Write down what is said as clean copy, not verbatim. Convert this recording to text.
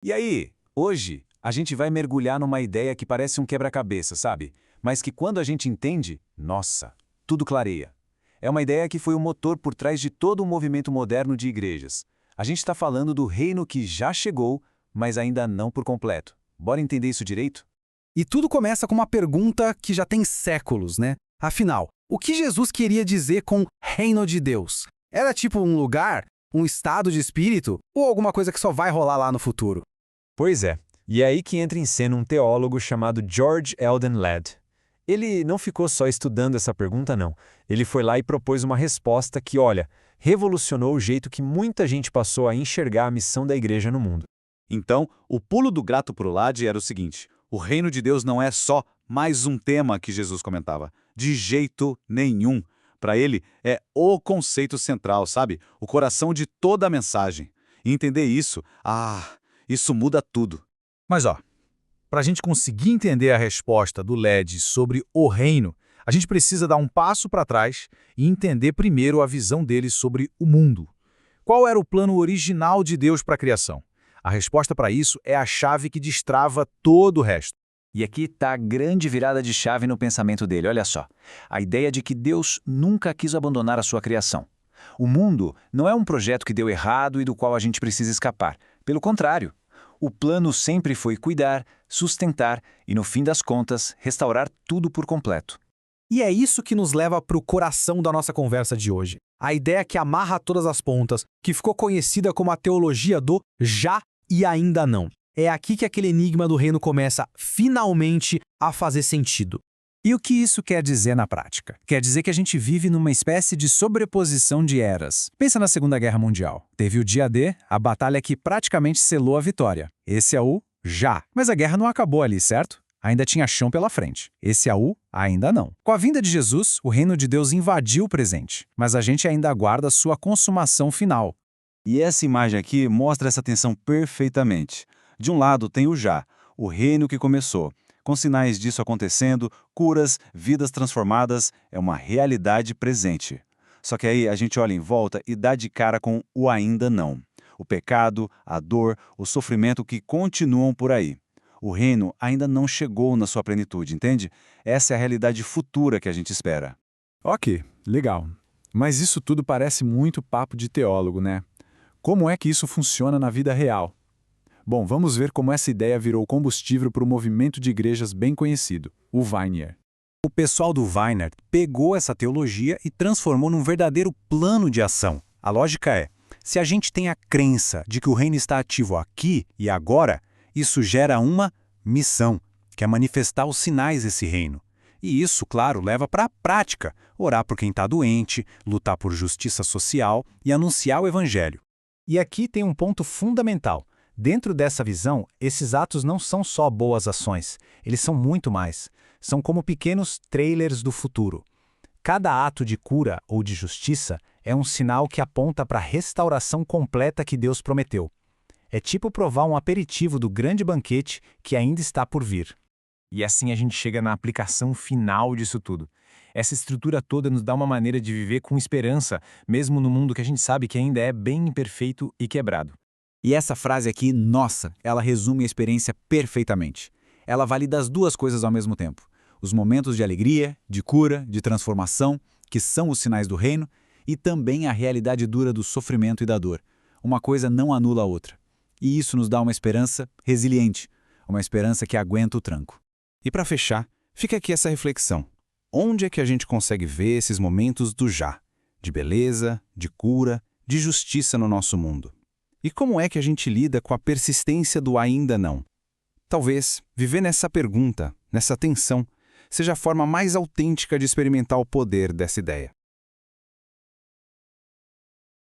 E aí, hoje, a gente vai mergulhar numa ideia que parece um quebra-cabeça, sabe? Mas que quando a gente entende, nossa, tudo clareia. É uma ideia que foi o motor por trás de todo o movimento moderno de igrejas. A gente está falando do reino que já chegou, mas ainda não por completo. Bora entender isso direito? E tudo começa com uma pergunta que já tem séculos, né? Afinal, o que Jesus queria dizer com reino de Deus? Era tipo um lugar, um estado de espírito ou alguma coisa que só vai rolar lá no futuro? Pois é, e é aí que entra em cena um teólogo chamado George Eldon Ladd. Ele não ficou só estudando essa pergunta, não. Ele foi lá e propôs uma resposta que, olha, revolucionou o jeito que muita gente passou a enxergar a missão da igreja no mundo. Então, o pulo do gato pro Ladd era o seguinte: o reino de Deus não é só mais um tema que Jesus comentava. De jeito nenhum. Para ele, é o conceito central, sabe? O coração de toda a mensagem. E entender isso, isso muda tudo. Mas para a gente conseguir entender a resposta do LED sobre o reino, a gente precisa dar um passo para trás e entender primeiro a visão dele sobre o mundo. Qual era o plano original de Deus para a criação? A resposta para isso é a chave que destrava todo o resto. E aqui está a grande virada de chave no pensamento dele, olha só. A ideia de que Deus nunca quis abandonar a sua criação. O mundo não é um projeto que deu errado e do qual a gente precisa escapar. Pelo contrário, o plano sempre foi cuidar, sustentar e, no fim das contas, restaurar tudo por completo. E é isso que nos leva para o coração da nossa conversa de hoje. A ideia que amarra todas as pontas, que ficou conhecida como a teologia do já e ainda não. É aqui que aquele enigma do reino começa, finalmente, a fazer sentido. E o que isso quer dizer na prática? Quer dizer que a gente vive numa espécie de sobreposição de eras. Pensa na Segunda Guerra Mundial. Teve o dia D, a batalha que praticamente selou a vitória. Esse é o já. Mas a guerra não acabou ali, certo? Ainda tinha chão pela frente. Esse é o ainda não. Com a vinda de Jesus, o reino de Deus invadiu o presente, mas a gente ainda aguarda sua consumação final. E essa imagem aqui mostra essa tensão perfeitamente. De um lado tem o já, o reino que começou. Com sinais disso acontecendo, curas, vidas transformadas, é uma realidade presente. Só que aí a gente olha em volta e dá de cara com o ainda não. O pecado, a dor, o sofrimento que continuam por aí. O reino ainda não chegou na sua plenitude, entende? Essa é a realidade futura que a gente espera. Ok, legal. Mas isso tudo parece muito papo de teólogo, né? Como é que isso funciona na vida real? Bom, vamos ver como essa ideia virou combustível para o movimento de igrejas bem conhecido, o Viner. O pessoal do Viner pegou essa teologia e transformou num verdadeiro plano de ação. A lógica é, se a gente tem a crença de que o reino está ativo aqui e agora, isso gera uma missão, que é manifestar os sinais desse reino. E isso, claro, leva para a prática, orar por quem está doente, lutar por justiça social e anunciar o evangelho. E aqui tem um ponto fundamental. Dentro dessa visão, esses atos não são só boas ações, eles são muito mais. São como pequenos trailers do futuro. Cada ato de cura ou de justiça é um sinal que aponta para a restauração completa que Deus prometeu. É tipo provar um aperitivo do grande banquete que ainda está por vir. E assim a gente chega na aplicação final disso tudo. Essa estrutura toda nos dá uma maneira de viver com esperança, mesmo no mundo que a gente sabe que ainda é bem imperfeito e quebrado. E essa frase aqui, nossa, ela resume a experiência perfeitamente. Ela valida as duas coisas ao mesmo tempo. Os momentos de alegria, de cura, de transformação, que são os sinais do reino, e também a realidade dura do sofrimento e da dor. Uma coisa não anula a outra. E isso nos dá uma esperança resiliente, uma esperança que aguenta o tranco. E para fechar, fica aqui essa reflexão. Onde é que a gente consegue ver esses momentos do já? De beleza, de cura, de justiça no nosso mundo? E como é que a gente lida com a persistência do ainda não? Talvez viver nessa pergunta, nessa tensão, seja a forma mais autêntica de experimentar o poder dessa ideia.